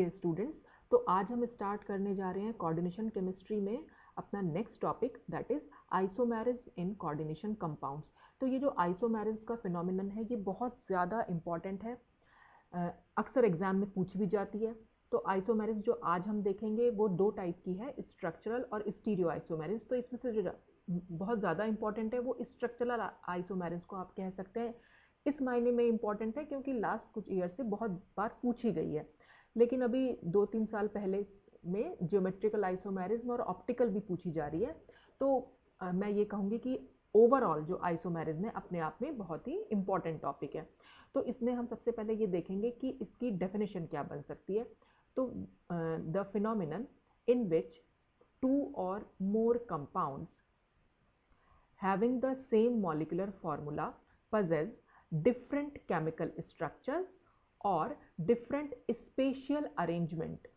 Students, तो आज हम स्टार्ट करने जा रहे हैं कोऑर्डिनेशन केमिस्ट्री में अपना next topic that is isomerism in coordination compounds. तो ये जो आइसोमेरिज का फिनोमिनन है ये बहुत ज़्यादा इंपॉर्टेंट है, अक्सर एग्जाम में पूछी भी जाती है। तो आइसोमेरिज जो आज हम देखेंगे वो दो टाइप की है, स्ट्रक्चरल और स्टीरियो आइसोमेरिज। तो इसमें से जो बहुत ज़्यादा इंपॉर्टेंट है वो स्ट्रक्चरल आइसोमेरिज को आप कह सकते हैं। इस मायने में इंपॉर्टेंट है क्योंकि लास्ट कुछ ईयर से बहुत बार पूछी गई है, लेकिन अभी 2-3 साल पहले में ज्योमेट्रिकल आइसोमेरिज्म और ऑप्टिकल भी पूछी जा रही है। तो मैं ये कहूँगी कि ओवरऑल जो आइसोमेरिज्म है अपने आप में बहुत ही इंपॉर्टेंट टॉपिक है। तो इसमें हम सबसे पहले ये देखेंगे कि इसकी डेफिनेशन क्या बन सकती है। तो the phenomenon in which two or more compounds having the same molecular formula possess different chemical structures or different spatial arrangement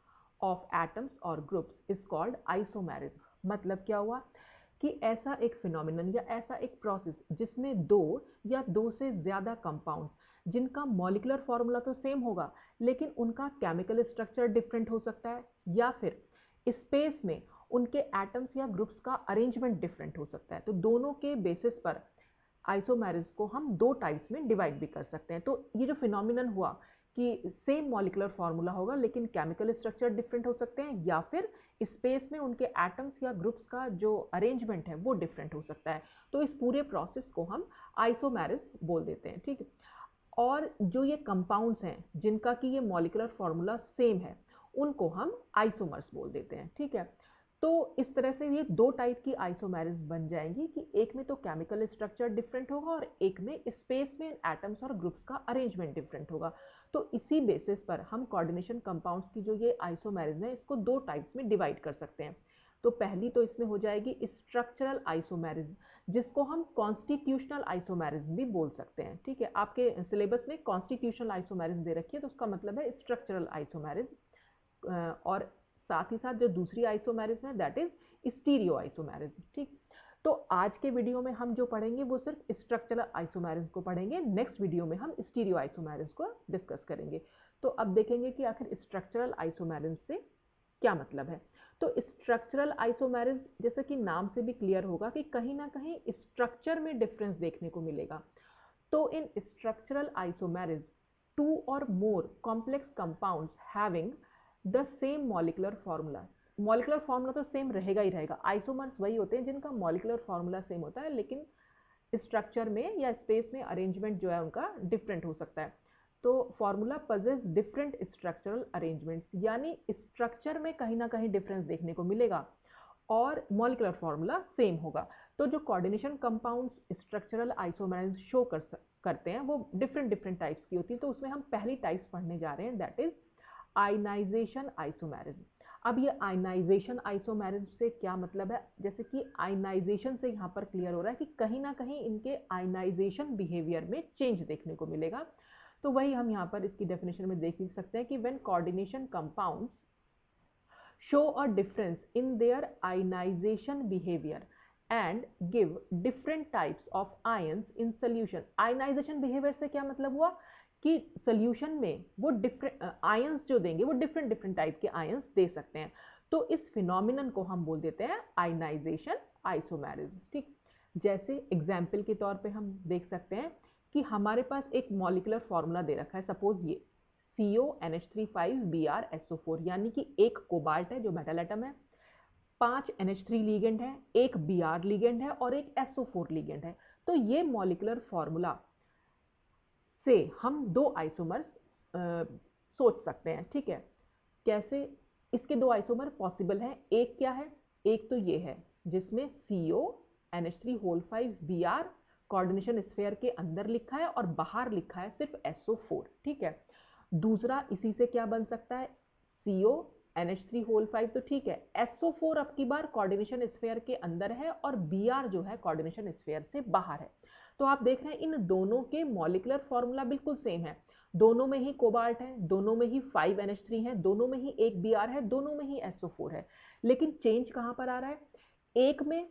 of atoms or groups is called isomerism। मतलब क्या हुआ कि ऐसा एक फिनोमिनन या ऐसा एक प्रोसेस जिसमें दो या दो से ज़्यादा कंपाउंड जिनका मॉलिक्यूलर फॉर्मूला तो सेम होगा लेकिन उनका केमिकल स्ट्रक्चर डिफरेंट हो सकता है, या फिर स्पेस में उनके एटम्स या ग्रुप्स का अरेंजमेंट डिफरेंट हो सकता है। तो दोनों के बेसिस पर आइसोमेरिज को हम दो टाइप्स में डिवाइड भी कर सकते हैं। तो ये जो फिनोमिनन हुआ कि सेम मॉलिक्यूलर फॉर्मूला होगा लेकिन केमिकल स्ट्रक्चर डिफरेंट हो सकते हैं, या फिर स्पेस में उनके एटम्स या ग्रुप्स का जो अरेंजमेंट है वो डिफरेंट हो सकता है। तो इस पूरे प्रोसेस को हम आइसोमेरिज बोल देते हैं, ठीक है। और जो ये कंपाउंड्स हैं जिनका कि ये मॉलिक्यूलर फॉर्मूला सेम है उनको हम आइसोमर्स बोल देते हैं, ठीक है। तो इस तरह से ये दो टाइप की आइसोमेरिज बन जाएंगी कि एक में तो केमिकल स्ट्रक्चर डिफरेंट होगा और एक में स्पेस में एटम्स और ग्रुप्स का अरेंजमेंट डिफरेंट होगा। तो इसी बेसिस पर हम कोऑर्डिनेशन कंपाउंड्स की जो ये आइसोमेरिज है इसको दो टाइप्स में डिवाइड कर सकते हैं। तो पहली तो इसमें हो जाएगी स्ट्रक्चरल आइसोमेरिज, जिसको हम कॉन्स्टिट्यूशनल आइसोमेरिज भी बोल सकते हैं, ठीक है। आपके सिलेबस में कॉन्स्टिट्यूशनल आइसोमेरिज दे रखी है तो उसका मतलब है स्ट्रक्चरल आइसोमेरिज। और साथ ही साथ जो दूसरी आइसोमेरिज है दैट इज स्टीरियो आइसोमेरिज, ठीक। तो आज के वीडियो में हम जो पढ़ेंगे वो सिर्फ स्ट्रक्चरल आइसोमेरिज को पढ़ेंगे, नेक्स्ट वीडियो में हम स्टीरियो आइसोमेरिज को डिस्कस करेंगे। तो अब देखेंगे कि आखिर स्ट्रक्चरल आइसोमेरिज से क्या मतलब है। तो स्ट्रक्चरल आइसोमेरिज जैसे कि नाम से भी क्लियर होगा कि कहीं ना कहीं स्ट्रक्चर में डिफरेंस देखने को मिलेगा। तो इन structural isomerism to or more complex compounds having the same molecular formula, molecular formula तो सेम रहेगा ही रहेगा। आइसोमर्स वही होते हैं जिनका मॉलिक्यूलर फॉर्मूला सेम होता है लेकिन स्ट्रक्चर में या स्पेस में अरेंजमेंट जो है उनका डिफरेंट हो सकता है। तो formula possess different structural arrangements, यानी स्ट्रक्चर में कहीं ना कहीं डिफरेंस देखने को मिलेगा और मॉलिक्यूलर फॉर्मूला सेम होगा। तो जो coordination compounds structural isomerism show करते हैं वो डिफरेंट डिफरेंट टाइप्स की होती है। तो उसमें हम पहली टाइप्स पढ़ने जा रहे हैं दैट इज आयनाइजेशन आइसोमेरिज्म। अब ये आयनाइजेशन आइसोमेरिज्म से क्या मतलब है, जैसे कि आयनाइजेशन से यहाँ पर क्लियर हो रहा है कि कहीं ना कहीं इनके आयनाइजेशन बिहेवियर में चेंज देखने को मिलेगा। तो वही हम यहाँ पर इसकी डेफिनेशन में देख सकते हैं कि when coordination compounds show a difference in their ionization behavior and give different types of ions in solution। ionization behavior से क्या मतलब हुआ कि सोल्यूशन में वो डिफरेंट आयंस जो देंगे वो डिफरेंट डिफरेंट टाइप के आयंस दे सकते हैं। तो इस फिनोमिनन को हम बोल देते हैं आयनाइजेशन आइसोमेरिज्म, ठीक। जैसे एग्जाम्पल के तौर पे हम देख सकते हैं कि हमारे पास एक मॉलिक्यूलर फॉर्मूला दे रखा है, सपोज ये CONH3 5Br SO4, यानी कि एक कोबाल्ट है जो मेटल एटम है, 5 NH3 लिगेंड है, एक Br लिगेंड है और एक SO4 लिगेंड है। तो ये मॉलिक्यूलर फॉर्मूला से हम दो आइसोमर्स सोच सकते हैं, ठीक है। कैसे इसके दो आइसोमर पॉसिबल हैं, एक क्या है, एक तो ये है जिसमें CONH3 5Br कोऑर्डिनेशन स्फीयर के अंदर लिखा है और बाहर लिखा है सिर्फ SO4, ठीक है। दूसरा इसी से क्या बन सकता है, CONH3 5 तो ठीक है, SO4 अब की बार कोऑर्डिनेशन स्फीयर के अंदर है और Br जो है कोऑर्डिनेशन स्फीयर से बाहर है। तो आप देख रहे हैं इन दोनों के मॉलिक्यूलर फॉर्मूला बिल्कुल सेम है, दोनों में ही कोबाल्ट है, दोनों में ही 5NH3 है, दोनों में ही एक Br है, दोनों में ही SO4 है। लेकिन चेंज कहां पर आ रहा है, एक में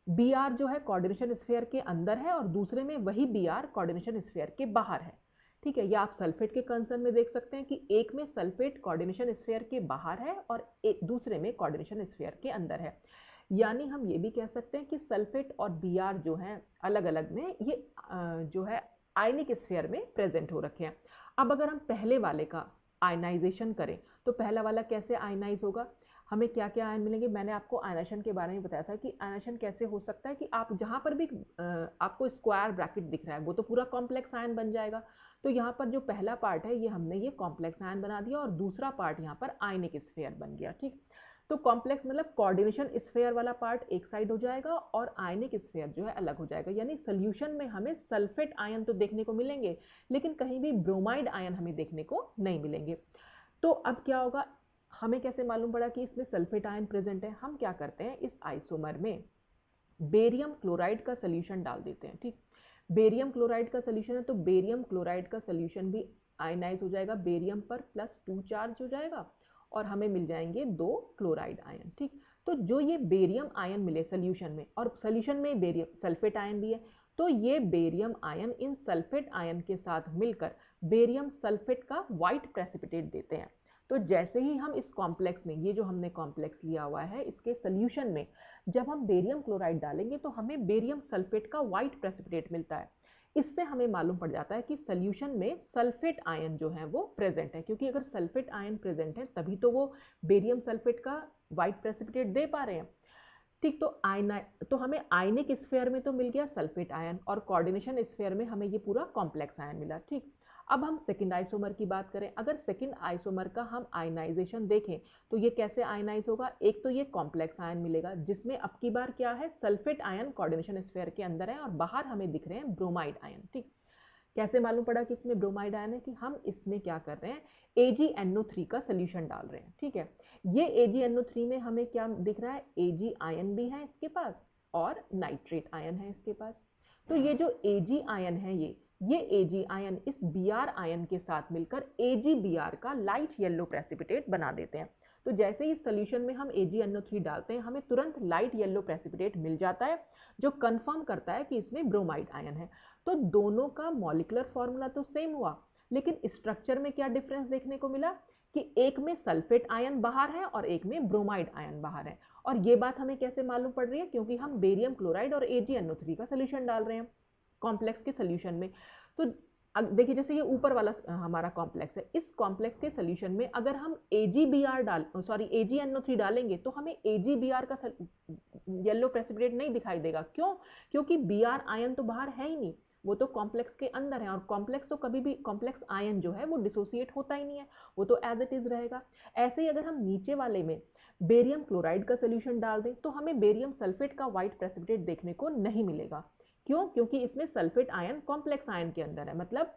Br जो है कोऑर्डिनेशन स्फीयर के अंदर है और दूसरे में वही Br कोऑर्डिनेशन स्फीयर के बाहर है। ठीक है, या आप सल्फेट के कंसर्न में देख सकते हैं कि एक में सल्फेट कोऑर्डिनेशन स्फीयर के बाहर है और एक दूसरे में कोऑर्डिनेशन स्फीयर के अंदर है। यानी हम ये भी कह सकते हैं कि सल्फेट और Br जो है अलग अलग में ये जो है आयनिक स्फीयर में प्रेजेंट हो रखे हैं। अब अगर हम पहले वाले का आयनाइजेशन करें तो पहला वाला कैसे आयनाइज होगा, हमें क्या क्या आयन मिलेंगे। मैंने आपको आयनाइजेशन के बारे में बताया था कि आयनाइजेशन कैसे हो सकता है कि आप जहां पर भी आपको स्क्वायर ब्रैकेट दिख रहा है वो तो पूरा कॉम्प्लेक्स आयन बन जाएगा। तो यहाँ पर जो पहला पार्ट है ये हमने ये कॉम्प्लेक्स आयन बना दिया और दूसरा पार्ट यहाँ पर आयनिक स्फीयर बन गया। ठीक, तो कॉम्प्लेक्स मतलब कोऑर्डिनेशन स्फीयर वाला पार्ट एक साइड हो जाएगा और आयनिक स्फीयर जो है अलग हो जाएगा। यानी सोल्यूशन में हमें सल्फेट आयन तो देखने को मिलेंगे लेकिन कहीं भी ब्रोमाइड आयन हमें देखने को नहीं मिलेंगे। तो अब क्या होगा, हमें कैसे मालूम पड़ा कि इसमें सल्फेट आयन प्रेजेंट है। हम क्या करते हैं, इस आइसोमर में बेरियम क्लोराइड का सोल्यूशन डाल देते हैं। ठीक, बेरियम क्लोराइड का सोल्यूशन है तो बेरियम क्लोराइड का सोल्यूशन भी आयनाइज हो जाएगा, बेरियम पर +2 चार्ज हो जाएगा और हमें मिल जाएंगे 2 क्लोराइड आयन। ठीक, तो जो ये बेरियम आयन मिले सोल्यूशन में और सोल्यूशन में बेरियम सल्फेट आयन भी है, तो ये बेरियम आयन इन सल्फेट आयन के साथ मिलकर बेरियम सल्फेट का व्हाइट प्रेसिपिटेट देते हैं। तो जैसे ही हम इस कॉम्प्लेक्स में, ये जो हमने कॉम्प्लेक्स लिया हुआ है इसके सोल्यूशन में जब हम बेरियम क्लोराइड डालेंगे तो हमें बेरियम सल्फेट का व्हाइट प्रेसिपिटेट मिलता है। इससे हमें मालूम पड़ जाता है कि सोल्यूशन में सल्फेट आयन जो है वो प्रेजेंट है, क्योंकि अगर सल्फेट आयन प्रेजेंट है तभी तो वो बेरियम सल्फेट का व्हाइट प्रेसिपिटेट दे पा रहे हैं। ठीक, तो हमें आयनिक स्फीयर में तो मिल गया सल्फेट आयन और कोऑर्डिनेशन स्फीयर में हमें ये पूरा कॉम्प्लेक्स आयन मिला। ठीक, अब हम सेकंड आइसोमर की बात करें। अगर सेकंड आइसोमर का हम आयनाइजेशन देखें तो ये कैसे आयनाइज होगा, एक तो ये कॉम्प्लेक्स आयन मिलेगा जिसमें अब की बार क्या है, सल्फेट आयन कोऑर्डिनेशन स्फीयर के अंदर है और बाहर हमें दिख रहे हैं ब्रोमाइड आयन। ठीक, कैसे मालूम पड़ा कि इसमें ब्रोमाइड आयन है, कि हम इसमें क्या कर रहे हैं, AgNO3 का सोल्यूशन डाल रहे हैं। ठीक है, ये AgNO3 में हमें क्या दिख रहा है, Ag आयन भी है इसके पास और नाइट्रेट आयन है इसके पास। तो ये जो Ag आयन है ये Ag आयन इस Br आयन के साथ मिलकर AgBr का लाइट येलो प्रेसिपिटेट बना देते हैं। तो जैसे ही सोल्यूशन में हम AgNO3 डालते हैं हमें तुरंत लाइट येलो प्रेसिपिटेट मिल जाता है जो कंफर्म करता है कि इसमें ब्रोमाइड आयन है। तो दोनों का मॉलिक्यूलर फॉर्मूला तो सेम हुआ लेकिन स्ट्रक्चर में क्या डिफरेंस देखने को मिला कि एक में सल्फेट आयन बाहर है और एक में ब्रोमाइड आयन बाहर है। और ये बात हमें कैसे मालूम पड़ रही है, क्योंकि हम बेरियम क्लोराइड और AgNO3 का सोल्यूशन डाल रहे हैं कॉम्प्लेक्स के सोल्यूशन में। तो अब देखिए, जैसे ये ऊपर वाला हमारा कॉम्प्लेक्स है, इस कॉम्प्लेक्स के सोल्यूशन में अगर हम AgNO3 डालेंगे तो हमें AgBr का येलो प्रेसिपिटेट नहीं दिखाई देगा। क्यों? क्योंकि Br आयन तो बाहर है ही नहीं, वो तो कॉम्प्लेक्स के अंदर है और कॉम्प्लेक्स तो कभी भी, कॉम्प्लेक्स आयन जो है वो डिसोसिएट होता ही नहीं है, वो तो एज इट इज रहेगा। ऐसे ही अगर हम नीचे वाले में बेरियम क्लोराइड का सोल्यूशन डाल दें तो हमें बेरियम सल्फेट का व्हाइट प्रेसिपिटेट देखने को नहीं मिलेगा। क्यों? क्योंकि इसमें सल्फेट आयन कॉम्प्लेक्स आयन के अंदर है, मतलब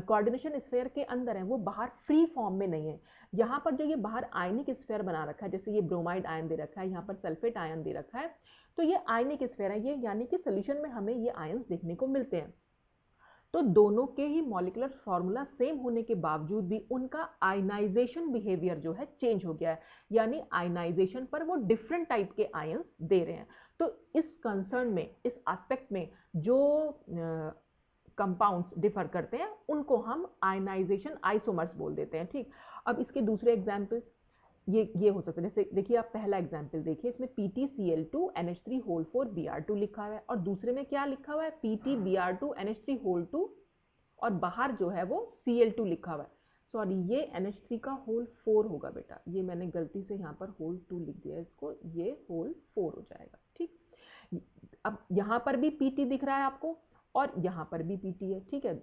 कोऑर्डिनेशन स्फीयर के अंदर है, वो बाहर फ्री फॉर्म में नहीं है। यहाँ पर जो ये बाहर आयनिक स्फीयर बना रखा है, जैसे ये ब्रोमाइड आयन दे रखा है, यहाँ पर सल्फेट आयन दे रखा है, तो ये आयनिक स्फीयर है ये, यानी कि सोल्यूशन में हमें ये आयन देखने को मिलते हैं। तो दोनों के ही मॉलिक्यूलर फॉर्मूला सेम होने के बावजूद भी उनका आयनाइजेशन बिहेवियर जो है चेंज हो गया है, यानी आयनाइजेशन पर वो डिफरेंट टाइप के आयंस दे रहे हैं। तो इस कंसर्न में, इस एस्पेक्ट में जो कंपाउंड्स डिफर करते हैं उनको हम आयनाइजेशन आइसोमर्स बोल देते हैं। ठीक, अब इसके दूसरे एग्जाम्पल ये हो सकता है, जैसे देखिए आप पहला एग्जाम्पल देखिए, इसमें PtCl2NH3 4Br2 लिखा हुआ है और दूसरे में क्या लिखा हुआ है, PtBr2NH3 और बाहर जो है वो Cl2 लिखा हुआ है। सॉरी, ये NH3 का होल 4 होगा बेटा, ये मैंने गलती से यहाँ पर होल 2 लिख दिया इसको, ये होल 4 हो जाएगा। ठीक, अब यहाँ पर भी Pt दिख रहा है आपको और यहाँ पर भी Pt है। ठीक है,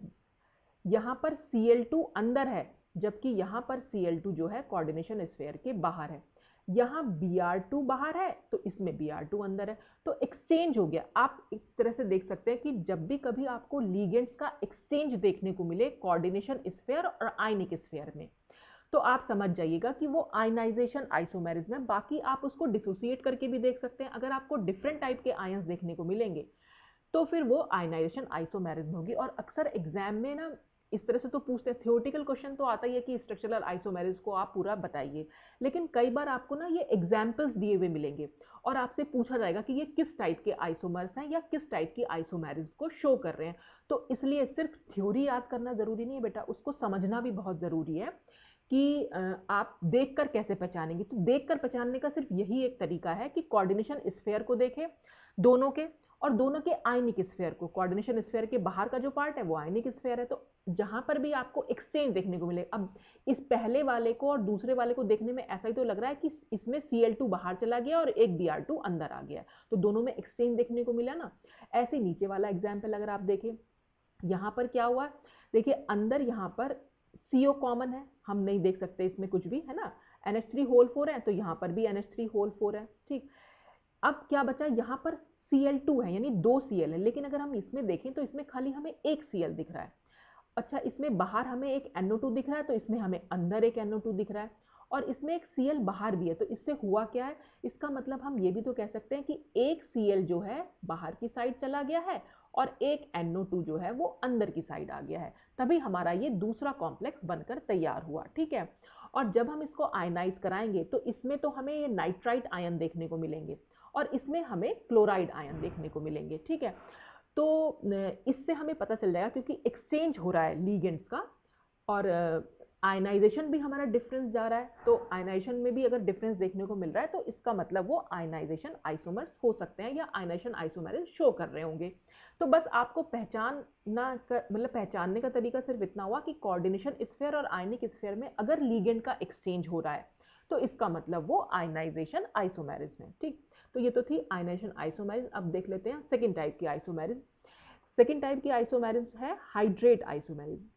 यहाँ पर Cl2 अंदर है जबकि यहाँ पर Cl2 जो है कोऑर्डिनेशन स्फीयर के बाहर है। यहाँ Br2 बाहर है तो इसमें Br2 अंदर है, तो एक्सचेंज हो गया। आप एक तरह से देख सकते हैं कि जब भी कभी आपको लिगेंड्स का एक्सचेंज देखने को मिले कोऑर्डिनेशन स्फीयर और आयनिक स्फीयर में, तो आप समझ जाइएगा कि वो आयनाइजेशन आइसोमेरिज्म है। बाकी आप उसको डिसोसिएट करके भी देख सकते हैं, अगर आपको डिफरेंट टाइप के आयंस देखने को मिलेंगे तो फिर वो आयनाइजेशन आइसोमेरिज्म होगी। और अक्सर एग्जाम में ना इस तरह से तो पूछते हैं, थ्योरेटिकल क्वेश्चन तो आता ही है कि स्ट्रक्चरल आइसोमेरिज को आप पूरा बताइए, लेकिन कई बार आपको ना ये एग्जाम्पल्स दिए हुए मिलेंगे और आपसे पूछा जाएगा कि ये किस टाइप के आइसोमर्स हैं या किस टाइप की आइसोमेरिज को शो कर रहे हैं। तो इसलिए सिर्फ थ्योरी याद करना जरूरी नहीं है बेटा, उसको समझना भी बहुत जरूरी है कि आप देखकर कैसे पहचानेंगे। तो देखकर पहचानने का सिर्फ यही एक तरीका है कि कोऑर्डिनेशन स्फीयर को देखें दोनों के, और दोनों के आयनिक स्फीयर को। कोऑर्डिनेशन स्फीयर के बाहर का जो पार्ट है वो आयनिक स्फीयर है, तो जहां पर भी आपको एक्सचेंज देखने को मिले, अब इस पहले वाले को और दूसरे वाले को देखने में ऐसा ही तो लग रहा है कि इसमें Cl2 बाहर चला गया और एक Br2 अंदर आ गया, तो दोनों में एक्सचेंज देखने को मिला ना। ऐसे नीचे वाला एग्जाम्पल अगर आप देखें, यहां पर क्या हुआ, देखिए अंदर यहां पर CO कॉमन है, हम नहीं देख सकते इसमें कुछ भी, है ना। NH3 होल 4 है, तो यहां पर भी NH3 होल 4 है, ठीक। अब क्या बचा, यहां पर Cl2 है, यानी 2 Cl है, लेकिन अगर हम इसमें देखें तो इसमें खाली हमें एक Cl दिख रहा है। अच्छा, इसमें बाहर हमें एक NO2 दिख रहा है, तो इसमें हमें अंदर एक NO2 दिख रहा है, और इसमें एक Cl बाहर भी है, तो इससे हुआ क्या है, इसका मतलब हम ये भी तो कह सकते हैं कि एक Cl जो है बाहर की साइड चला गया है और एक NO2 जो है वो अंदर की साइड आ गया है, तभी हमारा ये दूसरा कॉम्प्लेक्स बनकर तैयार हुआ, ठीक है। और जब हम इसको आयनाइज कराएंगे तो इसमें तो हमें ये नाइट्राइट आयन देखने को मिलेंगे और इसमें हमें क्लोराइड आयन देखने को मिलेंगे, ठीक है। तो इससे हमें पता चल जाएगा, क्योंकि एक्सचेंज हो रहा है लीगेंड्स का, और आयनाइजेशन भी हमारा डिफरेंस जा रहा है, तो आयनाइजेशन में भी अगर डिफरेंस देखने को मिल रहा है तो इसका मतलब वो आयनाइजेशन आइसोमर्स हो सकते हैं या आयनाइजेशन आइसोमेरिज शो कर रहे होंगे। तो बस आपको मतलब पहचानने का तरीका सिर्फ इतना हुआ कि कोऑर्डिनेशन स्फीयर और आयनिक स्फीयर में अगर लीगेंड का एक्सचेंज हो रहा है तो इसका मतलब वो आयनाइजेशन आइसोमेरिज है, ठीक। तो ये तो थी आयनाइजेशन आइसोमेरिज। अब देख लेते हैं सेकेंड टाइप की आइसोमेरिज। सेकेंड टाइप की आइसोमेरिज है हाइड्रेट आइसोमेरिज।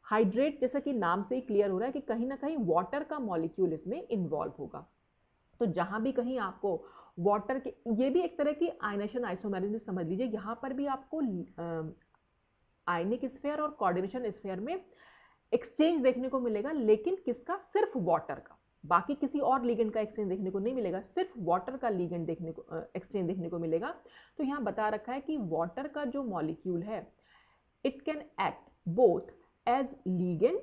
हाइड्रेट, जैसा कि नाम से ही क्लियर हो रहा है कि कहीं ना कहीं वाटर का मॉलिक्यूल इसमें इन्वॉल्व होगा। तो जहां भी कहीं आपको वाटर के, ये भी एक तरह की आयनेशन आइसोमेरिज समझ लीजिए, यहां पर भी आपको आयनिक स्फीयर और कोऑर्डिनेशन स्फीयर में एक्सचेंज देखने को मिलेगा, लेकिन किसका, सिर्फ वाटर का, बाकी किसी और लीगेंड का एक्सचेंज देखने को नहीं मिलेगा, सिर्फ वाटर का लीगेंड देखने को एक्सचेंज देखने को मिलेगा। तो यहाँ बता रखा है कि वाटर का जो मॉलिक्यूल है, it can act both as ligand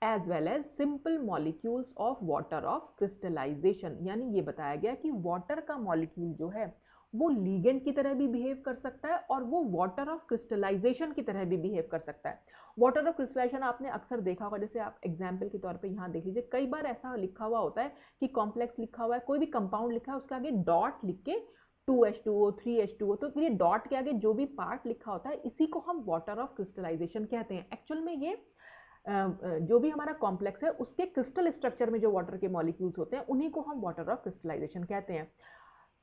as well as simple molecules of water of crystallization। यानी ये बताया गया कि वाटर का मॉलिक्यूल जो है वो लीगेंड की तरह भी बिहेव कर सकता है और वो वाटर ऑफ क्रिस्टलाइजेशन की तरह भी बिहेव कर सकता है। वाटर ऑफ क्रिस्टलाइजेशन आपने अक्सर देखा होगा, जैसे आप एग्जाम्पल के तौर पे यहाँ देख लीजिए, कई बार ऐसा लिखा हुआ होता है कि कॉम्प्लेक्स लिखा हुआ है, कोई भी कंपाउंड लिखा है, उसके आगे डॉट लिख के 2H2O 3H2O, तो ये डॉट के आगे जो भी पार्ट लिखा होता है इसी को हम वाटर ऑफ क्रिस्टलाइजेशन कहते हैं। एक्चुअल में ये जो भी हमारा कॉम्प्लेक्स है उसके क्रिस्टल स्ट्रक्चर में जो वाटर के मॉलिक्यूल्स होते हैं उन्हीं को हम वाटर ऑफ क्रिस्टलाइजेशन कहते हैं।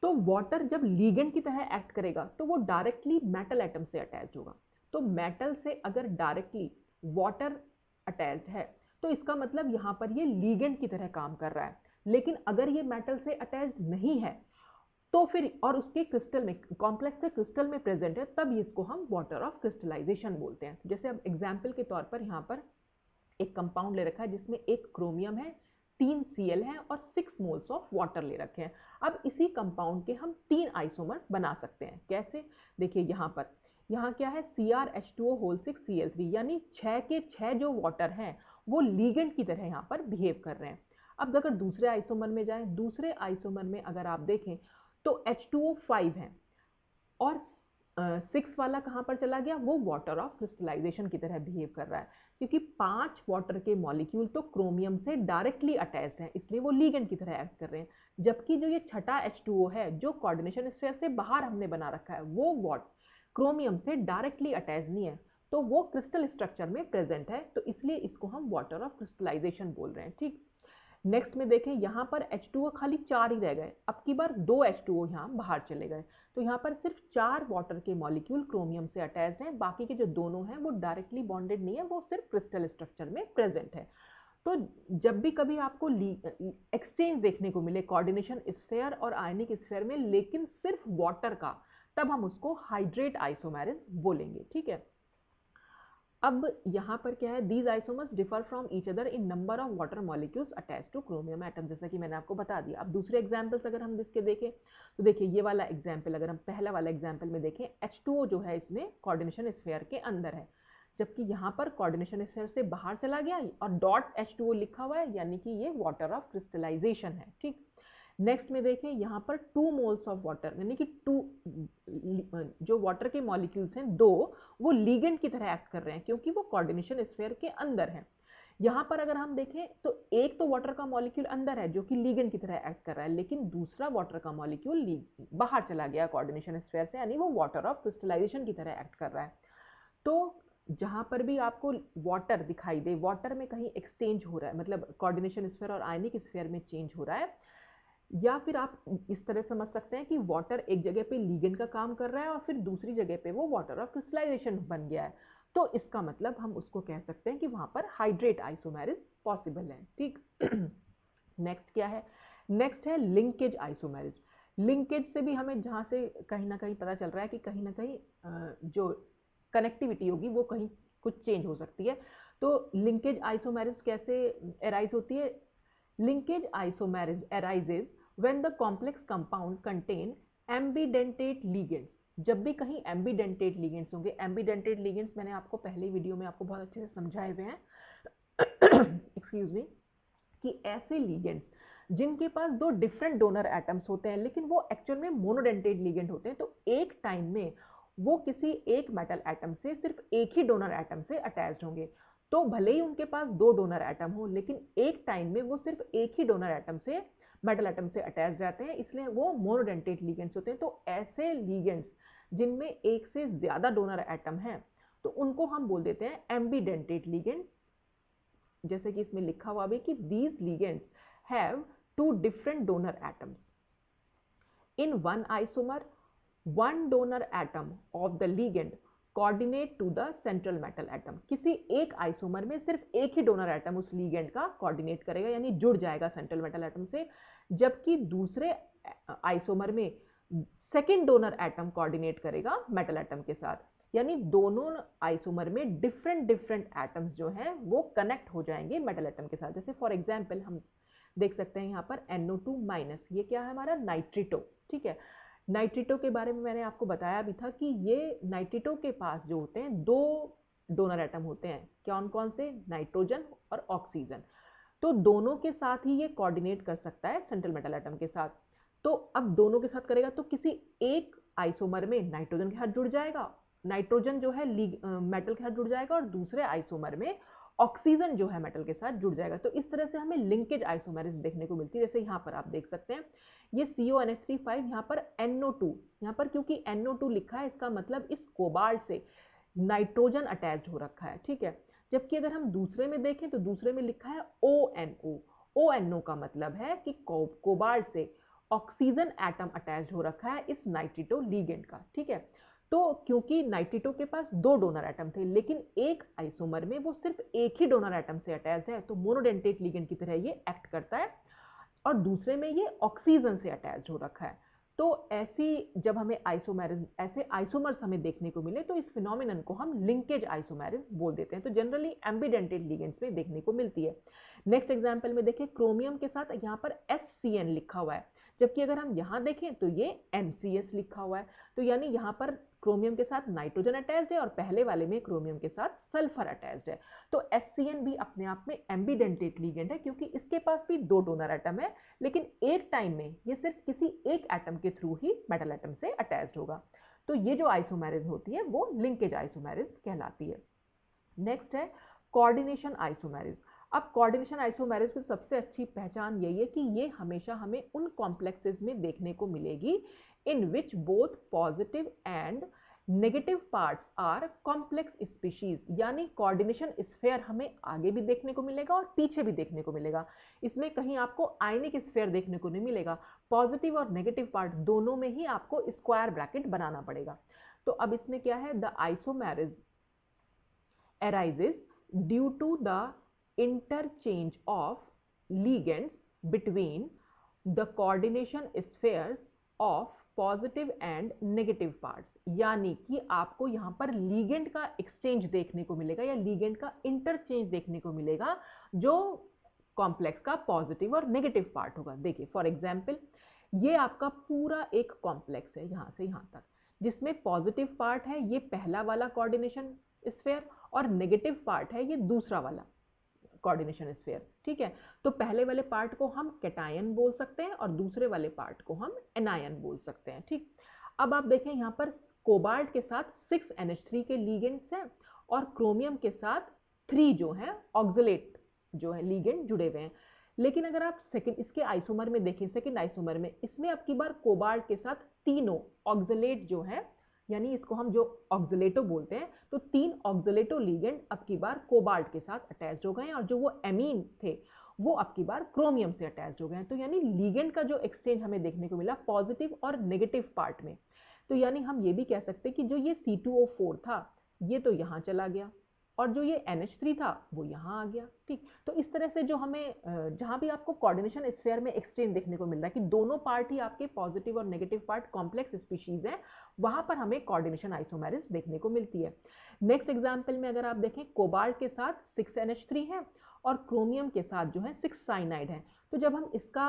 तो वाटर जब लीगेंड की तरह एक्ट करेगा तो वो डायरेक्टली मेटल एटम से अटैच होगा। तो मेटल से अगर डायरेक्टली वाटर अटैच है तो इसका मतलब यहां पर ये लीगेंड की तरह काम कर रहा है। लेकिन अगर ये मेटल से अटैच नहीं है तो फिर, और उसके क्रिस्टल में, कॉम्प्लेक्स के क्रिस्टल में प्रेजेंट है, तब इसको हम वाटर ऑफ क्रिस्टलाइजेशन बोलते हैं। जैसे अब एग्जाम्पल के तौर पर यहाँ पर एक कंपाउंड ले रखा है जिसमें एक क्रोमियम है, 3 Cl है और 6 मोल्स ऑफ वाटर ले रखे हैं। अब इसी कंपाउंड के हम 3 आइसोमर्स बना सकते हैं। कैसे, देखिए यहाँ पर, यहाँ क्या है, CrH2O6Cl3, यानी 6 के 6 जो वाटर हैं वो लीगेंड की तरह यहाँ पर बिहेव कर रहे हैं। अब अगर दूसरे आइसोमर में जाएं, दूसरे आइसोमर में अगर आप देखें तो H2O5 है और 6 वाला कहाँ पर चला गया, वो वाटर ऑफ क्रिस्टलाइजेशन की तरह बिहेव कर रहा है, क्योंकि 5 वाटर के मॉलिक्यूल तो क्रोमियम से डायरेक्टली अटैच हैं, इसलिए वो लीगेंड की तरह एक्ट कर रहे हैं। जबकि जो ये छठा H2O है जो कोऑर्डिनेशन स्फीयर से बाहर हमने बना रखा है, वो क्रोमियम से डायरेक्टली अटैच नहीं है, तो वो क्रिस्टल स्ट्रक्चर में प्रेजेंट है, तो इसलिए इसको हम वाटर ऑफ क्रिस्टलाइजेशन बोल रहे हैं, ठीक। नेक्स्ट में देखें, यहाँ पर H2O खाली 4 ही रह गए, अब की बार 2 H2O यहाँ बाहर चले गए, तो यहाँ पर सिर्फ 4 वाटर के मॉलिक्यूल क्रोमियम से अटैच हैं, बाकी के जो दोनों हैं वो डायरेक्टली बॉन्डेड नहीं है, वो सिर्फ क्रिस्टल स्ट्रक्चर में प्रेजेंट है। तो जब भी कभी आपको एक्सचेंज देखने को मिले कोऑर्डिनेशन स्फीयर और आयनिक स्फीयर में, लेकिन सिर्फ वाटर का, तब हम उसको हाइड्रेट आइसोमेरिज बोलेंगे, ठीक है। अब यहाँ पर क्या है, these isomers differ from each other in number of water molecules attach two chromium atom, जैसा कि मैंने आपको बता दिया। अब दूसरे एग्जांपल्स अगर हम इसके देखें तो देखिए ये वाला एग्जांपल, अगर हम पहला वाला एग्जांपल में देखें, H2O जो है इसमें कोऑर्डिनेशन स्फीयर के अंदर है, जबकि यहाँ पर कोऑर्डिनेशन स्फीयर से बाहर चला गया और डॉट H2O लिखा हुआ है, यानी कि ये वाटर ऑफ क्रिस्टलाइजेशन है। ठीक, नेक्स्ट में देखें यहाँ पर 2 मोल्स ऑफ वाटर, यानी कि 2 जो वाटर के मॉलिक्यूल्स हैं 2, वो लीगेंड की तरह एक्ट कर रहे हैं क्योंकि वो कोऑर्डिनेशन स्फीयर के अंदर है। यहाँ पर अगर हम देखें तो एक तो वाटर का मॉलिक्यूल अंदर है जो कि लीगेंड की तरह एक्ट कर रहा है, लेकिन दूसरा वाटर का मॉलिक्यूल बाहर चला गया कोऑर्डिनेशन स्फीयर से, यानी वो वाटर ऑफ क्रिस्टलाइजेशन की तरह एक्ट कर रहा है। तो जहां पर भी आपको वाटर दिखाई दे, वाटर में कहीं एक्सचेंज हो रहा है, मतलब कोऑर्डिनेशन स्फीयर और आयनिक स्फीयर में चेंज हो रहा है, या फिर आप इस तरह समझ सकते हैं कि वाटर एक जगह पे लिगेंड का काम कर रहा है और फिर दूसरी जगह पे वो वाटर ऑफ क्रिस्टलाइजेशन बन गया है, तो इसका मतलब हम उसको कह सकते हैं कि वहां पर हाइड्रेट आइसोमेरिज पॉसिबल है। ठीक, नेक्स्ट क्या है? नेक्स्ट है लिंकेज आइसोमेरिज। लिंकेज से भी हमें जहां से कहीं ना कहीं पता चल रहा है कि कहीं ना कहीं जो कनेक्टिविटी होगी वो कहीं कुछ चेंज हो सकती है। तो लिंकेज आइसोमेरिज कैसे एराइज होती है? Linkage isomerism arises when the complex compound contain ambidentate ligands. जब भी कहीं एम्बिडेंटेट लिगेंड्स होंगे, एम्बिडेंटेट लिगेंड्स मैंने आपको पहले वीडियो में आपको बहुत अच्छे से समझाए हुए हैं एक्सक्यूज मी, कि ऐसे लिगेंड्स जिनके पास दो डिफरेंट डोनर एटम्स होते हैं लेकिन वो एक्चुअल में मोनोडेंटेट लिगेंड होते हैं, तो एक टाइम में वो किसी एक मेटल एटम से सिर्फ एक ही डोनर एटम से अटैच्ड होंगे। तो भले ही उनके पास दो डोनर एटम हो, लेकिन एक टाइम में वो सिर्फ एक ही डोनर एटम से, मेटल एटम से अटैच रहते हैं, इसलिए वो मोनोडेंटेट लिगेंड्स होते हैं। तो ऐसे लिगेंड्स जिनमें एक से ज्यादा डोनर एटम है तो उनको हम बोल देते हैं एम्बिडेंटेट लिगेंड। जैसे कि इसमें लिखा हुआ भी कि these ligands have two different donor atoms. In one isomer, one donor atom of the ligand coordinate to the central metal atom. किसी एक आइसोमर में सिर्फ एक ही डोनर एटम उस लिगेंड का कोऑर्डिनेट करेगा, यानी जुड़ जाएगा सेंट्रल मेटल एटम से, जबकि दूसरे आइसोमर में सेकेंड डोनर एटम कोऑर्डिनेट करेगा मेटल एटम के साथ। यानी दोनों आइसोमर में डिफरेंट डिफरेंट एटम्स जो हैं वो कनेक्ट हो जाएंगे मेटल एटम के साथ। जैसे फॉर एग्जांपल हम देख सकते हैं यहाँ पर NO2-, ये क्या है हमारा? नाइट्रिटो। ठीक है, नाइट्रिटो के बारे में मैंने आपको बताया भी था कि ये नाइट्रिटो के पास जो होते हैं दो डोनर एटम होते हैं, कौन कौन से? नाइट्रोजन और ऑक्सीजन। तो दोनों के साथ ही ये कोऑर्डिनेट कर सकता है सेंट्रल मेटल एटम के साथ। तो अब दोनों के साथ करेगा तो किसी एक आइसोमर में नाइट्रोजन के साथ जुड़ जाएगा, नाइट्रोजन जो है मेटल के साथ जुड़ जाएगा, और दूसरे आइसोमर में ऑक्सीजन जो है मेटल के साथ जुड़ जाएगा। तो इस तरह से हमें लिंकेज आइसोमेरिज देखने को मिलती है। जैसे यहाँ पर आप देख सकते हैं ये CONH3 यहाँ पर NO2, यहाँ पर क्योंकि NO2 लिखा है इसका मतलब इस कोबाल्ट से नाइट्रोजन अटैच हो रखा है। ठीक है, जबकि अगर हम दूसरे में देखें तो दूसरे में लिखा है ONO। ONO का मतलब है कि कोबाल्ट से ऑक्सीजन एटम अटैच हो रखा है इस नाइट्रिटो लिगेंड का। ठीक है, तो क्योंकि नाइट्रिटो के पास दो डोनर एटम थे लेकिन एक आइसोमर में वो सिर्फ एक ही डोनर एटम से अटैच है, तो मोनोडेंटेट लिगेंड की तरह ये एक्ट करता है, और दूसरे में ये ऑक्सीजन से अटैच हो रखा है। तो ऐसी जब हमें आइसोमेरिज, ऐसे आइसोमर्स हमें देखने को मिले तो इस फिनोमिनन को हम लिंकेज आइसोमेरिज बोल देते हैं। तो जनरली एम्बिडेंटेट लिगेंड्स में देखने को मिलती है। नेक्स्ट एग्जांपल में देखें, क्रोमियम के साथ यहाँ पर HCN लिखा हुआ है, जबकि अगर हम यहाँ देखें तो ये NCS लिखा हुआ है। तो यानी यहाँ पर क्रोमियम के साथ नाइट्रोजन अटैच्ड है और पहले वाले में क्रोमियम के साथ सल्फर अटैच्ड है। तो HCN भी अपने आप में एम्बिडेंटेट लिगेंड है क्योंकि इसके पास भी दो डोनर एटम है, लेकिन एक टाइम में ये सिर्फ किसी एक एटम के थ्रू ही मेटल एटम से अटैच्ड होगा। तो ये जो आइसोमेरिज होती है वो लिंकेज आइसोमेरिज कहलाती है। नेक्स्ट है कोऑर्डिनेशन आइसोमेरिज। अब कोऑर्डिनेशन आइसोमेरिज की सबसे अच्छी पहचान यही है कि ये हमेशा हमें उन कॉम्प्लेक्सेस में देखने को मिलेगी in which both positive and negative parts are complex species. यानी कोऑर्डिनेशन स्फीयर हमें आगे भी देखने को मिलेगा और पीछे भी देखने को मिलेगा। इसमें कहीं आपको आयनिक स्फीयर देखने को नहीं मिलेगा, पॉजिटिव और नेगेटिव पार्ट दोनों में ही आपको स्क्वायर ब्रैकेट बनाना पड़ेगा। तो अब इसमें क्या है? The isomerism arises due to the interchange of ligands between the coordination spheres of positive and negative parts. यानी कि आपको यहां पर लीगेंड का एक्सचेंज देखने को मिलेगा या लीगेंड का इंटरचेंज देखने को मिलेगा जो कॉम्प्लेक्स का पॉजिटिव और नेगेटिव पार्ट होगा। देखिए फॉर एग्जांपल ये आपका पूरा एक कॉम्प्लेक्स है यहां से यहां तक, जिसमें पॉजिटिव पार्ट है ये पहला वाला कोऑर्डिनेशन स्फीयर, और नेगेटिव पार्ट है ये दूसरा वाला कोऑर्डिनेशन स्फीयर, ठीक है। तो पहले वाले पार्ट को हम कैटायन बोल सकते हैं और दूसरे वाले पार्ट को हम एनायन बोल सकते हैं, ठीक। अब आप देखें यहाँ पर कोबाल्ट के साथ 6NH3 के लिगेंड्स हैं और क्रोमियम के साथ 3 जो है ऑक्सलेट जो है लिगेंड जुड़े हुए हैं। लेकिन अगर आप सेकंड इसके आइसोमर में देखें, सेकंड आइसोमर में इसमें अब की बार कोबाल्ट के साथ तीनों ऑक्सलेट जो है, यानी इसको हम जो ऑक्सलेटो बोलते हैं, तो 3 ऑक्सलेटो लिगेंड अब की बार कोबाल्ट के साथ अटैच हो गए हैं और जो वो एमीन थे वो अब की बार क्रोमियम से अटैच हो गए हैं। तो यानी लिगेंड का जो एक्सचेंज हमें देखने को मिला पॉजिटिव और नेगेटिव पार्ट में। तो यानी हम ये भी कह सकते हैं कि जो ये C2O4 था ये तो यहाँ चला गया और जो ये NH3 था वो यहाँ आ गया, ठीक। तो इस तरह से जो हमें जहाँ भी आपको कोऑर्डिनेशन स्फीयर में एक्सचेंज देखने को मिल रहा है कि दोनों पार्ट ही आपके पॉजिटिव और नेगेटिव पार्ट कॉम्प्लेक्स स्पीशीज है, वहां पर हमें कोऑर्डिनेशन आइसोमेरिज देखने को मिलती है। नेक्स्ट एग्जाम्पल में अगर आप देखें कोबाल्ट के साथ 6NH3 है और क्रोमियम के साथ जो है 6 साइनाइड है। तो जब हम इसका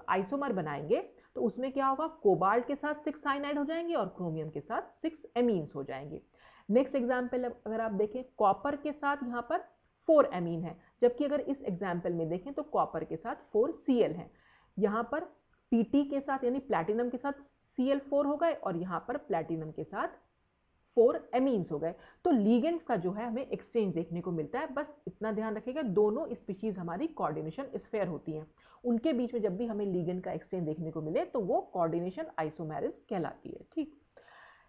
आइसोमर बनाएंगे तो उसमें क्या होगा, कोबाल्ट के साथ 6 साइनाइड हो जाएंगे और क्रोमियम के साथ 6 एमीन्स हो जाएंगे। नेक्स्ट एग्जाम्पल अगर आप देखें कॉपर के साथ यहाँ पर 4 एमीन है, जबकि अगर इस एग्जाम्पल में देखें तो कॉपर के साथ 4 Cl है। यहाँ पर Pt के साथ यानी प्लैटिनम के साथ Cl4 हो गए और यहाँ पर प्लैटिनम के साथ 4 एमीन्स हो गए। तो लिगेंड्स का जो है हमें एक्सचेंज देखने को मिलता है। बस इतना ध्यान रखिएगा, दोनों स्पीशीज हमारी कोऑर्डिनेशन स्फीयर होती हैं, उनके बीच में जब भी हमें लिगेंड का एक्सचेंज देखने को मिले तो वो कोऑर्डिनेशन आइसोमेरिज कहलाती है, ठीक।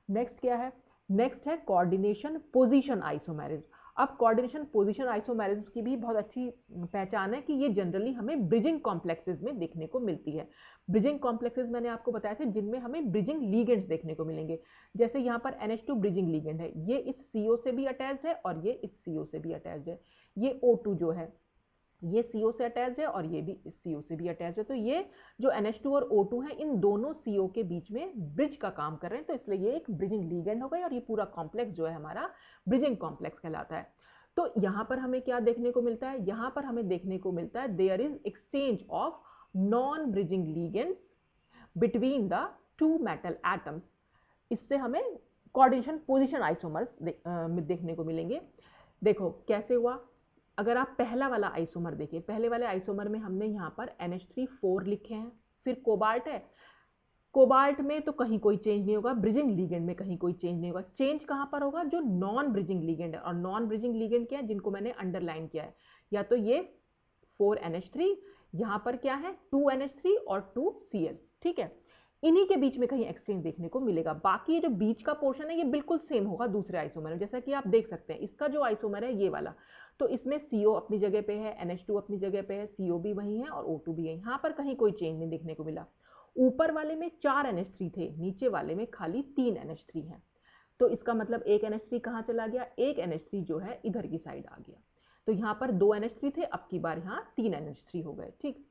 नेक्स्ट क्या है, नेक्स्ट है कोऑर्डिनेशन पोजीशन आइसोमेरिज। अब कोऑर्डिनेशन पोजीशन आइसोमेरिज की भी बहुत अच्छी पहचान है कि ये जनरली हमें ब्रिजिंग कॉम्प्लेक्सेस में देखने को मिलती है। ब्रिजिंग कॉम्प्लेक्सेस मैंने आपको बताया था जिनमें हमें ब्रिजिंग लिगेंड्स देखने को मिलेंगे। जैसे यहाँ पर NH2 ब्रिजिंग लिगेंड है, ये इस CO से भी अटैच्ड है और ये इस CO से भी अटैच्ड है। ये O2 जो है ये CO से अटैच है और ये भी इस CO से भी अटैच है। तो ये जो NH2 और O2 है इन दोनों CO के बीच में ब्रिज का काम कर रहे हैं, तो इसलिए ये एक ब्रिजिंग लिगेंड हो गई और ये पूरा कॉम्प्लेक्स जो है हमारा ब्रिजिंग कॉम्प्लेक्स कहलाता है। तो यहाँ पर हमें क्या देखने को मिलता है, यहाँ पर हमें देखने को मिलता है there is exchange of non bridging ligands between the 2 metal atoms. इससे हमें कोऑर्डिनेशन पोजीशन आइसोमर्स देखने को मिलेंगे। देखो कैसे हुआ, अगर आप पहला वाला आइसोमर देखिए, पहले वाले आइसोमर में हमने यहाँ पर NH3 4 लिखे हैं, फिर कोबाल्ट है, कोबाल्ट में तो कहीं कोई चेंज नहीं होगा, ब्रिजिंग लिगेंड में कहीं कोई चेंज नहीं होगा। चेंज कहाँ पर होगा, जो नॉन ब्रिजिंग लिगेंड है। और नॉन ब्रिजिंग लिगेंड क्या है, जिनको मैंने अंडरलाइन किया है, या तो ये 4NH3, यहाँ पर क्या है 2NH3 और 2Cl, ठीक है। इन्हीं के बीच में कहीं एक्सचेंज देखने को मिलेगा। बाकी ये जो बीच का पोर्शन है ये बिल्कुल सेम होगा दूसरे आइसोमर में। जैसा कि आप देख सकते हैं इसका जो आइसोमर है ये वाला, तो इसमें CO अपनी जगह पे है, NH2 अपनी जगह पे है, CO भी वही है और O2 भी है। यहाँ पर कहीं कोई चेंज नहीं देखने को मिला। ऊपर वाले में 4 NH3 थे, नीचे वाले में खाली 3 NH3 है। तो इसका मतलब एक NH3 कहाँ चला गया, एक NH3 जो है इधर की साइड आ गया। तो यहाँ पर 2 NH3 थे, अब की बार यहाँ 3 NH3 हो गए, ठीक।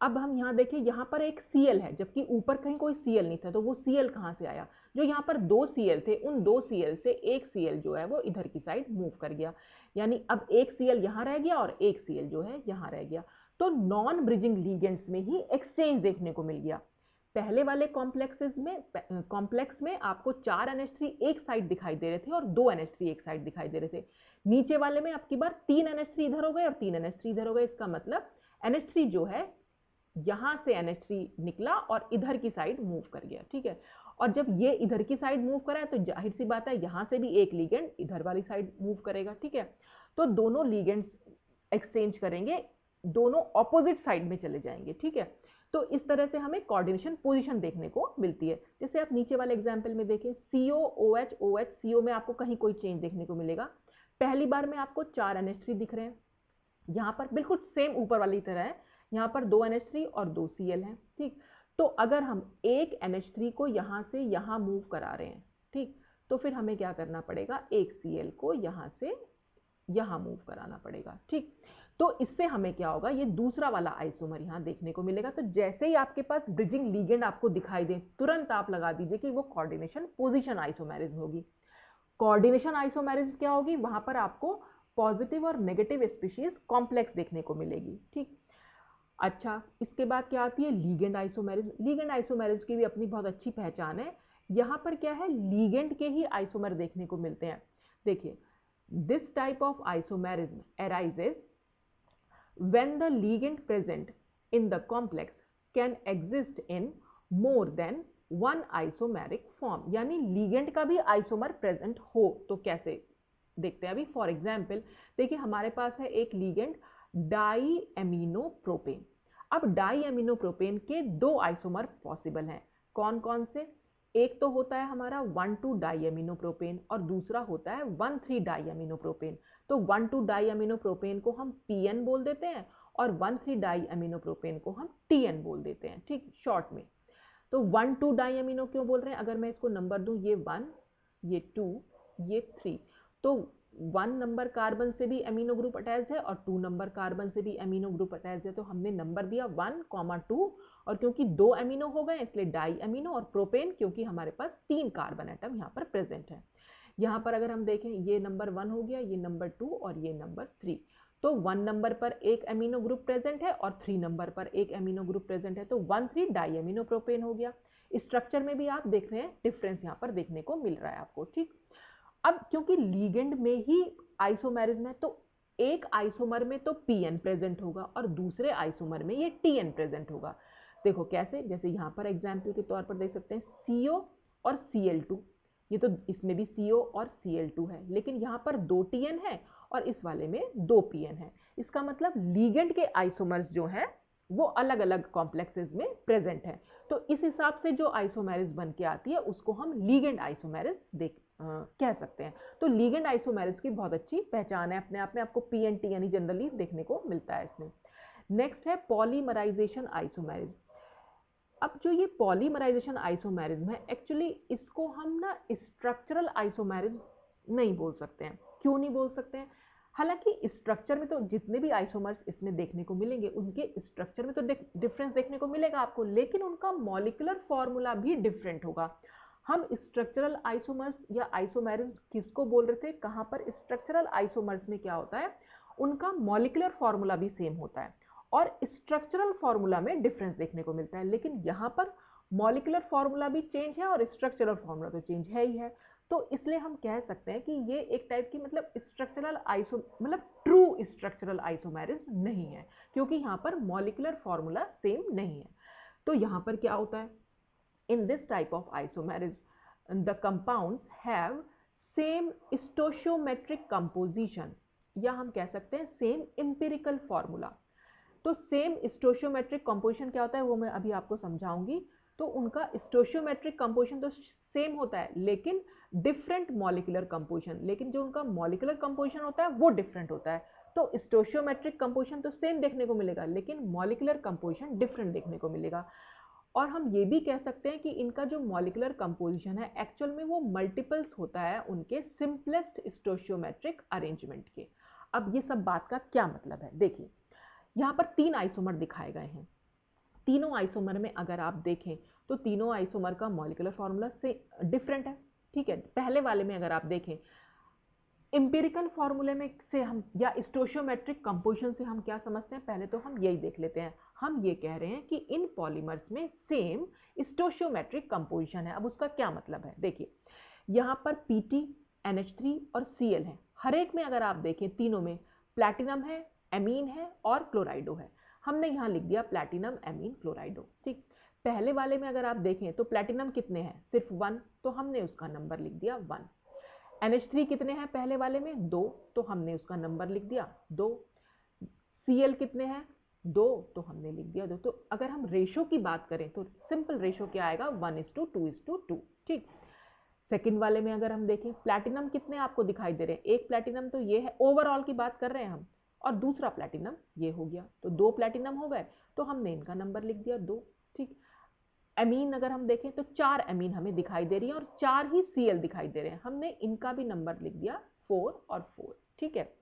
अब हम यहाँ देखें, यहाँ पर एक Cl है, जबकि ऊपर कहीं कोई Cl नहीं था, तो वो Cl कहाँ से आया, जो यहाँ पर 2 Cl थे उन 2 Cl से एक Cl जो है वो इधर की साइड मूव कर गया। यानी अब एक Cl यहाँ रह गया और एक Cl जो है यहाँ रह गया। तो नॉन ब्रिजिंग लिगेंड्स में ही एक्सचेंज देखने को मिल गया। पहले वाले कॉम्प्लेक्स में आपको 4 NH3 एक साइड दिखाई दे रहे थे और 2 NH3 एक साइड दिखाई दे रहे थे। नीचे वाले में आपकी बार 3 NH3 इधर हो गए और 3 NH3 इधर हो गए। इसका मतलब NH3 जो है यहां से NH3 निकला और इधर की साइड मूव कर गया, ठीक है। और जब ये इधर की साइड मूव करा है तो जाहिर सी बात है यहां से भी एक लिगेंड इधर वाली साइड मूव करेगा, ठीक है। तो दोनों लिगेंड्स एक्सचेंज करेंगे, दोनों ऑपोजिट साइड में चले जाएंगे, ठीक है। तो इस तरह से हमें कोऑर्डिनेशन पोजीशन देखने को मिलती है। जैसे आप नीचे वाले एग्जांपल में देखें, CO OH OH CO में आपको कहीं कोई चेंज देखने को मिलेगा। पहली बार में आपको 4 NH3 दिख रहे हैं, यहाँ पर बिल्कुल सेम ऊपर वाली तरह है, यहाँ पर 2 NH3 और 2 Cl है, ठीक। तो अगर हम एक NH3 को यहाँ से यहाँ मूव करा रहे हैं, ठीक, तो फिर हमें क्या करना पड़ेगा, एक Cl को यहाँ से यहाँ मूव कराना पड़ेगा, ठीक। तो इससे हमें क्या होगा, ये दूसरा वाला आइसोमर यहाँ देखने को मिलेगा। तो जैसे ही आपके पास ब्रिजिंग लिगेंड आपको दिखाई दे, तुरंत आप लगा दीजिए कि वो कोऑर्डिनेशन पोजीशन आइसोमेरिज्म होगी। कोऑर्डिनेशन आइसोमेरिज्म क्या होगी, वहां पर आपको पॉजिटिव और नेगेटिव स्पीशीज कॉम्प्लेक्स देखने को मिलेगी, ठीक। अच्छा, इसके बाद क्या आती है लीगेंड आइसोमेरिज्म। लीगेंड आइसोमेरिज्म की भी अपनी बहुत अच्छी पहचान है। यहाँ पर क्या है, लीगेंड के ही आइसोमर देखने को मिलते हैं। देखिए This type of isomerism arises when the ligand present in the complex can exist in more than one isomeric form, यानी ligand का भी isomer present हो। तो कैसे देखते हैं अभी, फॉर एग्जाम्पल देखिए हमारे पास है एक ligand डाई एमिनोप्रोपेन। अब डाई एमिनोप्रोपेन के दो आइसोमर पॉसिबल हैं, कौन कौन से? एक तो होता है हमारा 1,2 डाई एमिनोप्रोपेन और दूसरा होता है 1,3 डाई एमिनोप्रोपेन। तो 1,2 डाई एमिनोप्रोपेन को हम PN बोल देते हैं और 1,3 डाई एमिनोप्रोपेन को हम TN बोल देते हैं, ठीक, शॉर्ट में। तो 1,2 डाई एमिनो क्यों बोल रहे हैं? अगर मैं इसको नंबर दूं, ये 1, ये 2, ये 3, तो 1 नंबर कार्बन से भी एमिनो ग्रुप अटैच है और 2 नंबर कार्बन से भी एमिनो ग्रुप अटैच है, तो हमने नंबर दिया 1,2 और क्योंकि 2 एमिनो हो गए इसलिए डाई एमिनो, और प्रोपेन क्योंकि हमारे पास 3 कार्बन एटम यहाँ पर प्रेजेंट है। यहाँ पर अगर हम देखें, ये नंबर 1 हो गया, ये नंबर 2 और ये नंबर 3। तो 1 नंबर पर एक एमिनो ग्रुप प्रेजेंट है और 3 नंबर पर एक एमिनो ग्रुप प्रेजेंट है, तो 1,3 डाई एमिनो प्रोपेन हो गया। स्ट्रक्चर में भी आप देख रहे हैं डिफरेंस यहाँ पर देखने को मिल रहा है आपको, ठीक। अब क्योंकि लीगेंड में ही आइसोमेरिज्म है, तो एक आइसोमर में तो पीएन प्रेजेंट होगा और दूसरे आइसोमर में ये टीएन प्रेजेंट होगा। देखो कैसे, जैसे यहाँ पर एग्जाम्पल के तौर पर देख सकते हैं CO और Cl2, ये तो इसमें भी CO और Cl2 है, लेकिन यहाँ पर 2 TN है और इस वाले में 2 PN है। इसका मतलब लीगेंड के आइसोमर्स जो है वो अलग अलग कॉम्प्लेक्सेस में प्रेजेंट है। तो इस हिसाब से जो आइसोमेरिज बन के आती है उसको हम लीगेंड आइसोमेरिज कह सकते हैं। तो लीगेंड आइसोमेरिज की बहुत अच्छी पहचान है अपने आप में, आपको PN TN जनरली देखने को मिलता है इसमें। नेक्स्ट है पॉलीमराइजेशन आइसोमेरिज। अब जो ये पॉलीमराइजेशन आइसोमेरिज्म है, एक्चुअली इसको हम ना स्ट्रक्चरल आइसोमेरिज्म नहीं बोल सकते हैं। क्यों नहीं बोल सकते हैं? हालांकि स्ट्रक्चर में तो जितने भी आइसोमर्स इसमें देखने को मिलेंगे उनके स्ट्रक्चर में तो डिफरेंस देखने को मिलेगा आपको, लेकिन उनका मॉलिक्यूलर फॉर्मूला भी डिफरेंट होगा। हम स्ट्रक्चरल आइसोमर्स या आइसोमेरिज्म किसको बोल रहे थे? कहां पर स्ट्रक्चरल आइसोमर्स में क्या होता है, उनका मॉलिक्यूलर फॉर्मूला भी सेम होता है और स्ट्रक्चरल फॉर्मूला में डिफरेंस देखने को मिलता है। लेकिन यहाँ पर मॉलिक्यूलर फॉर्मूला भी चेंज है और स्ट्रक्चरल फॉर्मूला तो चेंज है ही है। तो इसलिए हम कह सकते हैं कि ये एक टाइप की मतलब स्ट्रक्चरल आइसो मतलब ट्रू स्ट्रक्चरल आइसोमेरिज्म नहीं है, क्योंकि यहाँ पर मॉलिक्यूलर फॉर्मूला सेम नहीं है। तो यहाँ पर क्या होता है, in this type of isomerism the compounds have same stoichiometric composition, या हम कह सकते हैं सेम एम्पिरिकल फॉर्मूला। तो सेम स्टोशियोमेट्रिक कंपोजिशन क्या होता है वो मैं अभी आपको समझाऊंगी। तो उनका स्टोशियोमेट्रिक कंपोजिशन तो सेम होता है लेकिन डिफरेंट मॉलिक्यूलर कंपोजिशन, लेकिन जो उनका मॉलिक्यूलर कंपोजिशन होता है वो डिफरेंट होता है। तो स्टोशियोमेट्रिक कंपोजिशन तो सेम देखने को मिलेगा लेकिन मॉलिक्यूलर कंपोजिशन डिफरेंट देखने को मिलेगा। और हम ये भी कह सकते हैं कि इनका जो मॉलिक्यूलर कंपोजिशन है एक्चुअल में वो मल्टीपल्स होता है उनके सिंपलेस्ट स्टोशियोमेट्रिक अरेंजमेंट के। अब ये सब बात का क्या मतलब है, देखिए यहाँ पर 3 आइसोमर दिखाए गए हैं। तीनों आइसोमर में अगर आप देखें तो तीनों आइसोमर का मॉलिक्यूलर फॉर्मूला से डिफरेंट है, ठीक है। पहले वाले में अगर आप देखें एम्पिरिकल फॉर्मूले में से हम या स्टोशियोमेट्रिक कंपोजिशन से हम क्या समझते हैं, पहले तो हम यही देख लेते हैं। हम ये कह रहे हैं कि इन पॉलीमर्स में सेम स्टोशियोमेट्रिक कंपोजिशन है। अब उसका क्या मतलब है, देखिए यहाँ पर PT, NH3 और Cl है। हर एक में अगर आप देखें तीनों में प्लैटिनम है, एमीन है और क्लोराइडो है। हमने यहाँ लिख दिया प्लैटिनम एमीन क्लोराइडो, ठीक। पहले वाले में अगर आप देखें तो प्लैटिनम कितने हैं, सिर्फ 1, तो हमने उसका नंबर लिख दिया 1। NH3 कितने हैं पहले वाले में, 2, तो हमने उसका नंबर लिख दिया 2। Cl कितने हैं, 2, तो हमने लिख दिया 2। तो अगर हम रेशो की बात करें तो सिंपल रेशो क्या आएगा, 1:2:2, ठीक। सेकंड वाले में अगर हम देखें प्लैटिनम कितने आपको दिखाई दे रहे हैं, एक प्लैटिनम तो ये है, ओवरऑल की बात कर रहे हैं हम, और दूसरा प्लैटिनम ये हो गया, तो 2 प्लैटिनम हो गए, तो हमने इनका नंबर लिख दिया 2, ठीक। एमीन अगर हम देखें तो 4 एमीन हमें दिखाई दे रही है और 4 ही Cl दिखाई दे रहे हैं, हमने इनका भी नंबर लिख दिया 4 और 4, ठीक है।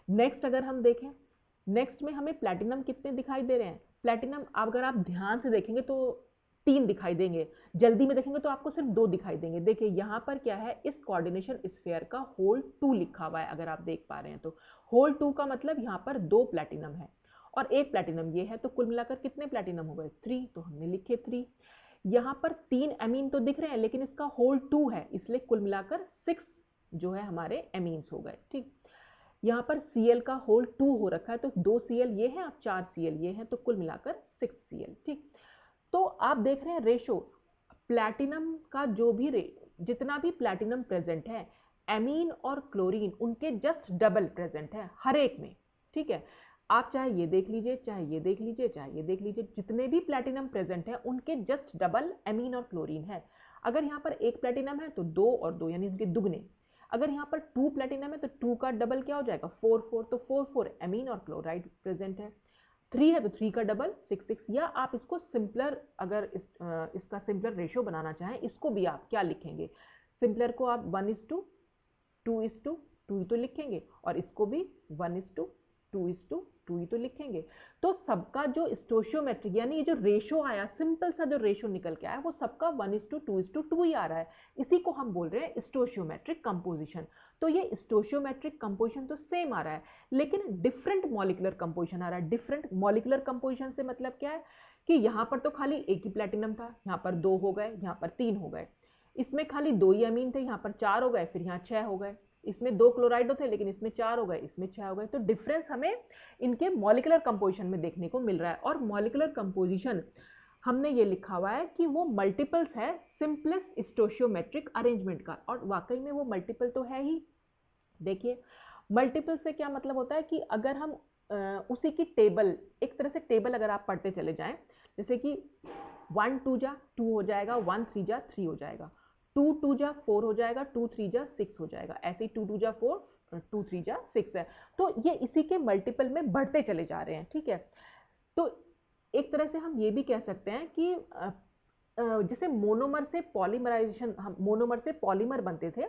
नेक्स्ट अगर हम देखें, नेक्स्ट में हमें प्लैटिनम कितने दिखाई दे रहे हैं, प्लैटिनम अगर आप ध्यान से देखेंगे तो 3 दिखाई देंगे, जल्दी में देखेंगे तो आपको सिर्फ 2 दिखाई देंगे। देखिए यहाँ पर क्या है, इस कोऑर्डिनेशन स्फीयर का होल 2 लिखा हुआ है, अगर आप देख पा रहे हैं तो होल 2 का मतलब यहाँ पर 2 प्लैटिनम है और एक प्लैटिनम ये है, तो कुल मिलाकर कितने प्लैटिनम हो गए, 3, तो हमने लिखे 3। यहाँ पर 3 एमीन तो दिख रहे हैं लेकिन इसका होल 2 है, इसलिए कुल मिलाकर 6 जो है हमारे एमीन्स हो गए। ठीक, यहाँ पर Cl का होल 2 हो रखा है, तो 2 Cl ये है, अब 4 Cl ये है, तो कुल मिलाकर 6 Cl। ठीक, तो आप देख रहे हैं रेशो प्लैटिनम का जो भी जितना भी प्लैटिनम प्रेजेंट है, एमीन और क्लोरीन उनके जस्ट डबल प्रेजेंट है हर एक में। ठीक है, आप चाहे ये देख लीजिए, चाहे ये देख लीजिए, चाहे ये देख लीजिए, जितने भी प्लैटिनम प्रेजेंट है उनके जस्ट डबल एमीन और क्लोरीन है। अगर यहाँ पर एक प्लैटिनम है तो 2 और 2 यानी उनके दुगने। अगर यहाँ पर 2 प्लैटिनम है तो 2 का डबल क्या हो जाएगा, 4 4, तो 4 4 एमीन और क्लोराइड प्रेजेंट है। 3 है तो 3 का डबल 6 6, या आप इसको सिंपलर, अगर इसका सिंपलर रेशियो बनाना चाहें, इसको भी आप क्या लिखेंगे, सिंपलर को आप 1:2:2 ही तो लिखेंगे, और इसको भी 1:2:2 ही तो लिखेंगे। तो सबका जो स्टोशियोमेट्रिक यानी ये जो रेशो आया, सिंपल सा जो रेशो निकल के आया, वो सबका 1:2:2 ही आ रहा है। इसी को हम बोल रहे हैं स्टोशियोमेट्रिक कंपोजिशन। तो ये स्टोशियोमेट्रिक कंपोजिशन तो सेम आ रहा है, लेकिन डिफरेंट मॉलिक्यूलर कंपोजिशन आ रहा है। डिफरेंट मॉलिक्यूलर कंपोजिशन से मतलब क्या है कि यहाँ पर तो खाली एक ही प्लेटिनम था, यहाँ पर 2 हो गए, यहाँ पर 3 हो गए। इसमें खाली 2 ही अमीन थे, यहाँ पर 4 हो गए, फिर यहाँ 6 हो गए। इसमें 2 क्लोराइडो थे, लेकिन इसमें 4 हो गए, इसमें 6 हो गए। तो डिफरेंस हमें इनके मॉलिक्यूलर कंपोजिशन में देखने को मिल रहा है। और मॉलिक्यूलर कंपोजिशन हमने ये लिखा हुआ है कि वो मल्टीपल्स है सिंपलेस्ट स्टोशियोमेट्रिक अरेंजमेंट का, और वाकई में वो मल्टीपल तो है ही। देखिए, मल्टीपल से क्या मतलब होता है कि अगर हम उसी की टेबल, एक तरह से टेबल अगर आप पढ़ते चले जाएं, जैसे कि 1 2 जा 2 हो जाएगा, 1 3 जा 3 हो जाएगा, 2 2 जा 4 हो जाएगा, 2 3 जा 6 हो जाएगा, ऐसे ही 2 2 जा 4, 2 3 जा 6 है। तो ये इसी के मल्टीपल में बढ़ते चले जा रहे हैं। ठीक है, तो एक तरह से हम ये भी कह सकते हैं कि जैसे मोनोमर से पॉलीमराइजेशन, हम मोनोमर से पॉलीमर बनते थे,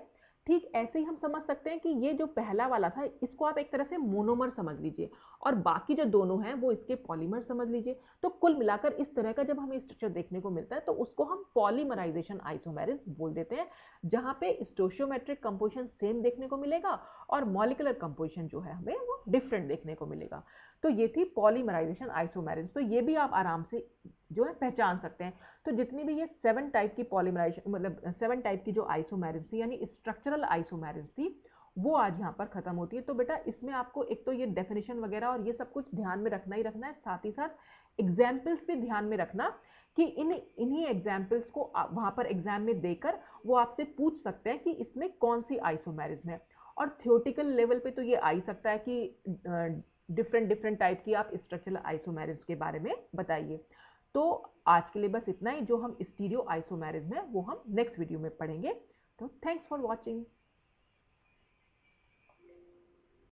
ठीक ऐसे ही हम समझ सकते हैं कि ये जो पहला वाला था, इसको आप एक तरह से मोनोमर समझ लीजिए, और बाकी जो दोनों हैं वो इसके पॉलीमर समझ लीजिए। तो कुल मिलाकर इस तरह का जब हमें स्ट्रक्चर देखने को मिलता है, तो उसको हम पॉलीमराइजेशन आइसोमेरिज बोल देते हैं, जहां पे स्टोशियोमेट्रिक कंपोजिशन सेम देखने को मिलेगा और मॉलिक्यूलर कंपोजिशन जो है हमें वो डिफरेंट देखने को मिलेगा। तो ये थी पॉलीमराइजेशन आइसोमेरिज। तो ये भी आप आराम से जो है पहचान सकते हैं। तो जितनी भी ये 7 टाइप की पॉलीमराइजेशन, मतलब 7 टाइप की जो आइसोमेरिज थी, यानी स्ट्रक्चरल आइसोमेरिज थी, वो आज यहाँ पर खत्म होती है। तो बेटा इसमें आपको एक तो ये डेफिनेशन वगैरह और ये सब कुछ ध्यान में रखना ही रखना है, साथ ही साथ एग्जाम्पल्स भी ध्यान में रखना कि इन्हीं एग्जाम्पल्स को वहां पर एग्जाम में देकर वो आपसे पूछ सकते हैं कि इसमें कौन सी आइसोमेरिज है। और थियोटिकल लेवल पे तो ये आ ही सकता है कि डिफरेंट डिफरेंट टाइप की आप स्ट्रक्चरल आइसोमेरिज के बारे में बताइए। तो आज के लिए बस इतना ही। जो हम स्टीरियो आइसोमेरिज्म है वो हम नेक्स्ट वीडियो में पढ़ेंगे। तो थैंक्स फॉर वॉचिंग।